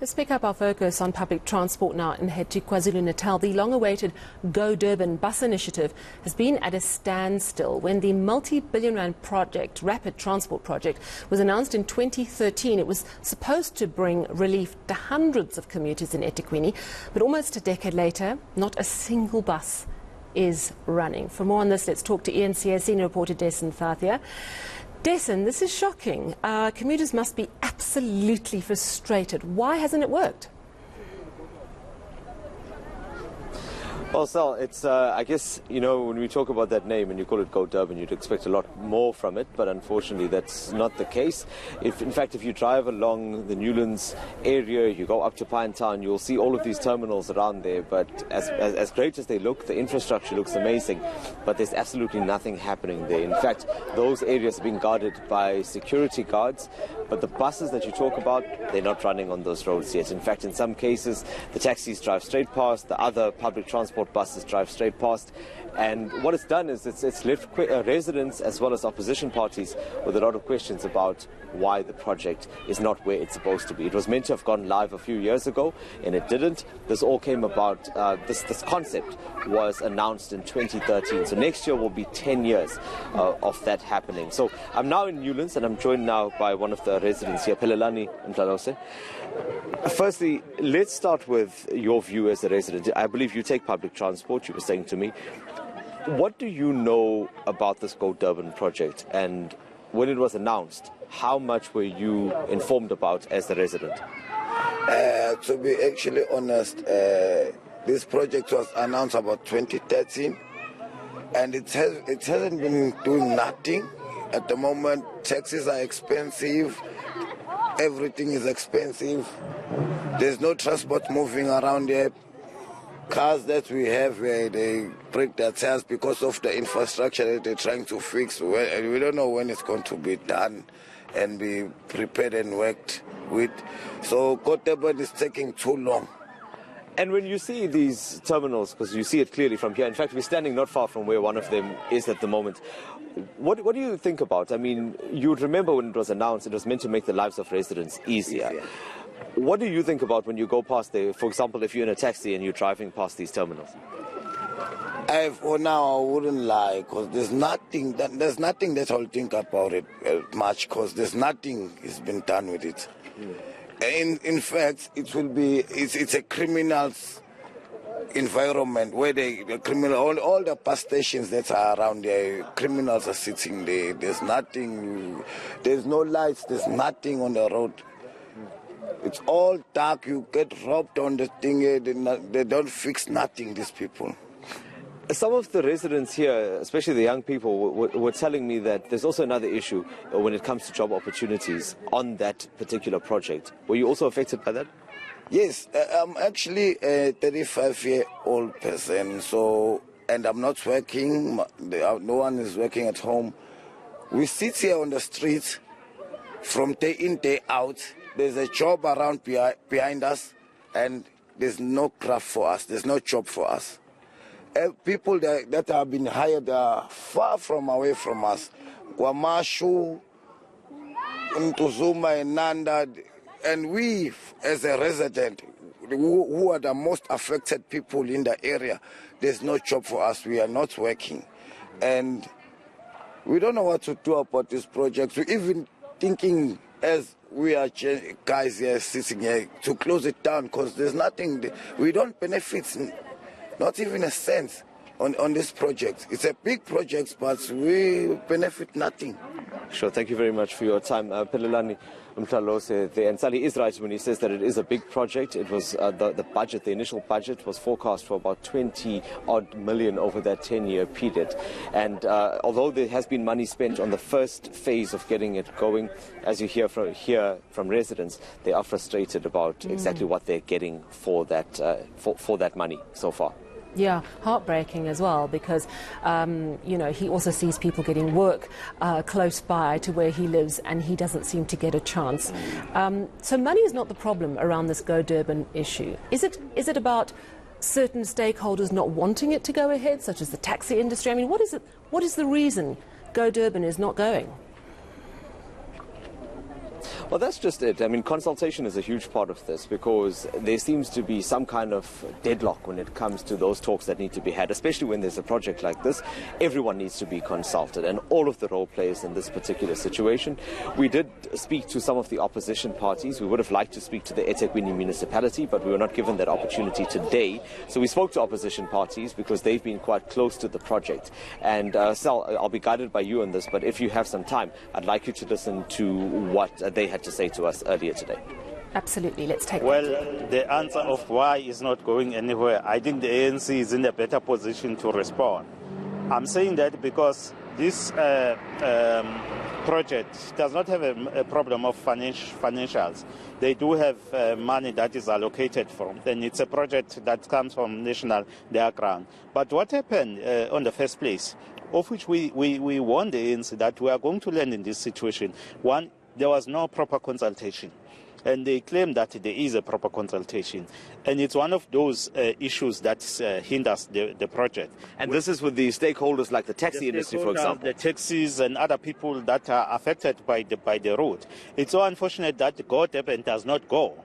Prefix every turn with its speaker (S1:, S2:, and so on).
S1: Let's pick up our focus on public transport now and head to KwaZulu-Natal. The long-awaited Go Durban bus initiative has been at a standstill when the multi-billion rand project, rapid transport project, was announced in 2013. It was supposed to bring relief to hundreds of commuters in eThekwini, but almost a decade later, not a single bus is running. For more on this, let's talk to eNCA senior reporter Dasen Thathiah. Dasen, this is shocking. Commuters must be absolutely frustrated. Why hasn't it worked?
S2: Well, Sal, it's, I guess, you know, when we talk about that name and you call it Go Durban, you'd expect a lot more from it, but unfortunately that's not the case. In fact, if you drive along the Newlands area, you go up to Pinetown, you'll see all of these terminals around there, but as great as they look, the infrastructure looks amazing, but there's absolutely nothing happening there. In fact, those areas are being guarded by security guards, but the buses that you talk about, they're not running on those roads yet. In fact, in some cases, the taxis drive straight past, the other public transport buses drive straight past, and what it's done is it's left residents as well as opposition parties with a lot of questions about why the project is not where it's supposed to be. It was meant to have gone live a few years ago and it didn't. This all came about, this concept was announced in 2013, so next year will be 10 years of that happening. So I'm now in Newlands and I'm joined now by one of the residents here, Pelelani Mhlalose. Firstly, let's start with your view as a resident. I believe you take public transport, you were saying to me. What do you know about this Go Durban project, and when it was announced, how much were you informed about as a resident?
S3: To be actually honest, this project was announced about 2013 and it hasn't been doing nothing. At the moment, taxis are expensive. Everything is expensive. There's no transport moving around here. Cars that we have, they break their tires because of the infrastructure that they're trying to fix. We don't know when it's going to be done and be prepared and worked with. So Go Durban is taking too long.
S2: And when you see these terminals, because you see it clearly from here, in fact, we're standing not far from where one of them is at the moment. What do you think about? I mean, you'd remember when it was announced, it was meant to make the lives of residents easier. What do you think about when you go past there, for example, if you're in a taxi and you're driving past these terminals?
S3: For now, I wouldn't lie, because there's nothing that I'll think about it much, because there's nothing has been done with it. In fact, it's a criminal's environment where all the bus stations that are around there, criminals are sitting there. There's nothing, there's no lights, there's nothing on the road. It's all dark, you get robbed on the thing, they don't fix nothing, these people.
S2: Some of the residents here, especially the young people, were telling me that there's also another issue when it comes to job opportunities on that particular project. Were you also affected by that?
S3: Yes, I'm actually a 35-year-old person, and I'm not working, no one is working at home. We sit here on the streets from day in, day out. There's a job around behind us, and there's no craft for us, there's no job for us. People that have been hired are far from away from us. Kwamashu, Ntuzuma, and Nanda, and we, as a resident, who are the most affected people in the area, there's no job for us. We are not working, and we don't know what to do about this project. We're even thinking, as we are guys here sitting here, to close it down, because there's nothing. We don't benefit. Not even a cent on this project. It's a big project, but we benefit nothing.
S2: Sure, thank you very much for your time. Pelelani Mhlalose there. And Sally is right when he says that it is a big project. It was the initial budget was forecast for about 20-odd million over that 10-year period. And although there has been money spent on the first phase of getting it going, as you hear from residents, they are frustrated about exactly what they're getting for that money so far.
S1: Yeah, heartbreaking as well, because, you know, he also sees people getting work close by to where he lives, and he doesn't seem to get a chance. So money is not the problem around this Go Durban issue. Is it about certain stakeholders not wanting it to go ahead, such as the taxi industry? I mean, what is the reason Go Durban is not going?
S2: Well, that's just it. I mean, consultation is a huge part of this because there seems to be some kind of deadlock when it comes to those talks that need to be had, especially when there's a project like this. Everyone needs to be consulted, and all of the role players in this particular situation. We did speak to some of the opposition parties. We would have liked to speak to the eThekwini municipality, but we were not given that opportunity today. So we spoke to opposition parties because they've been quite close to the project. And Sal, I'll be guided by you on this, but if you have some time, I'd like you to listen to what they had to say to us earlier today.
S1: Absolutely, let's take
S4: Well, the answer of why is not going anywhere, I think the ANC is in a better position to respond. I'm saying that because this project does not have a problem of financials. They do have money that is allocated from. Then it's a project that comes from national grant. But what happened on the first place, of which we warned the ANC that we are going to land in this situation. One, there was no proper consultation. And they claim that there is a proper consultation. And it's one of those issues that hinders the project.
S2: And this is with the stakeholders like the taxi industry, for example.
S4: The taxis and other people that are affected by the road. It's so unfortunate that Go Durban does not go.